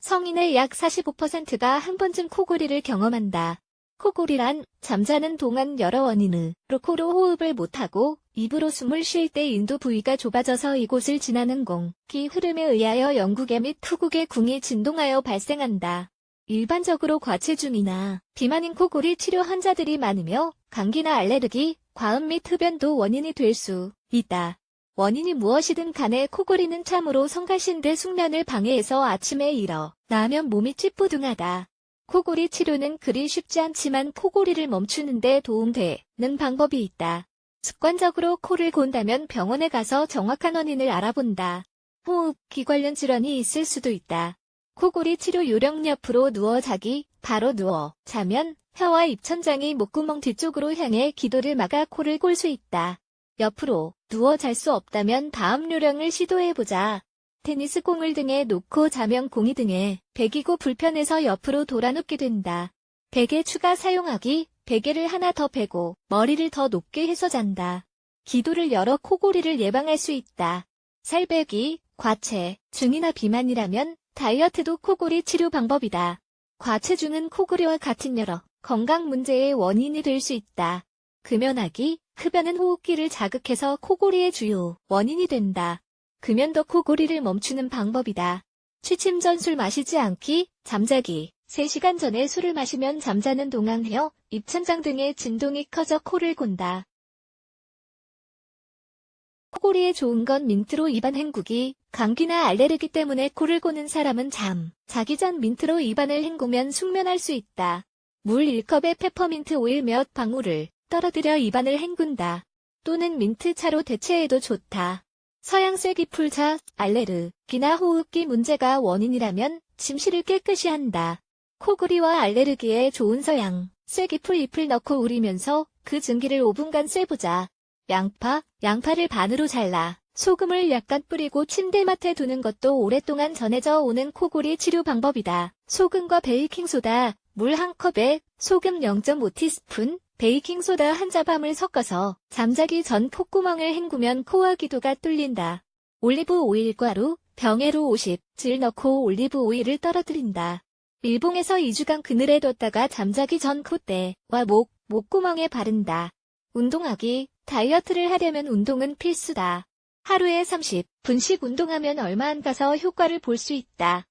성인의 약 45%가 한 번쯤 코골이를 경험한다. 코골이란 잠자는 동안 여러 원인으로 코로 호흡을 못하고 입으로 숨을 쉴 때 인두 부위가 좁아져서 이곳을 지나는 공기 흐름에 의하여 영구개 및 투구개 궁이 진동하여 발생한다. 일반적으로 과체중이나 비만인 코골이 치료 환자들이 많으며 감기나 알레르기, 과음 및 흡연도 원인이 될 수 있다. 원인이 무엇이든 간에 코골이는 참으로 성가신데 숙면을 방해해서 아침에 일어나면 몸이 찌뿌둥하다. 코골이 치료는 그리 쉽지 않지만 코골이를 멈추는 데 도움되는 방법이 있다. 습관적으로 코를 곤다면 병원에 가서 정확한 원인을 알아본다. 호흡기 관련 질환이 있을 수도 있다. 코골이 치료 요령 옆으로 누워 자기, 바로 누워 자면 혀와 입천장이 목구멍 뒤쪽으로 향해 기도를 막아 코를 골 수 있다. 옆으로 누워 잘 수 없다면 다음 요령을 시도해보자. 테니스 공을 등에 놓고 자면 공이 등에 베기고 불편해서 옆으로 돌아 눕게 된다. 베개 추가 사용하기, 베개를 하나 더 베고 머리를 더 높게 해서 잔다. 기도를 열어 코골이를 예방할 수 있다. 살빼기, 과체중이나 비만이라면 다이어트도 코골이 치료 방법이다. 과체중은 코골이와 같은 여러 건강 문제의 원인이 될 수 있다. 금연하기, 흡연은 호흡기를 자극해서 코골이의 주요 원인이 된다. 금연도 코골이를 멈추는 방법이다. 취침 전 술 마시지 않기, 잠자기. 3시간 전에 술을 마시면 잠자는 동안 혀, 입천장 등의 진동이 커져 코를 곤다. 코골이에 좋은 건 민트로 입안 헹구기. 감기나 알레르기 때문에 코를 고는 사람은 자기 전 민트로 입안을 헹구면 숙면할 수 있다. 물 1컵에 페퍼민트 오일 몇 방울을 떨어뜨려 입안을 헹군다. 또는 민트차로 대체해도 좋다. 서양 쐐기풀차, 알레르기나 호흡기 문제가 원인이라면 침실을 깨끗이 한다. 코골이와 알레르기에 좋은 서양 쐐기풀 잎을 넣고 우리면서 그 증기를 5분간 쐬보자. 양파를 반으로 잘라 소금을 약간 뿌리고 침대맡에 두는 것도 오랫동안 전해져 오는 코골이 치료 방법이다. 소금과 베이킹소다, 물 1컵에 소금 0.5티스푼, 베이킹소다 1자밤을 섞어서 잠자기 전 콧구멍을 헹구면 코와 기도가 뚫린다. 올리브 오일 가루, 병에로 50질 넣고 올리브 오일을 떨어뜨린다. 밀봉해서 2주간 그늘에 뒀다가 잠자기 전 콧대와 목구멍에 바른다. 운동하기, 다이어트를 하려면 운동은 필수다. 하루에 30분씩 운동하면 얼마 안 가서 효과를 볼 수 있다.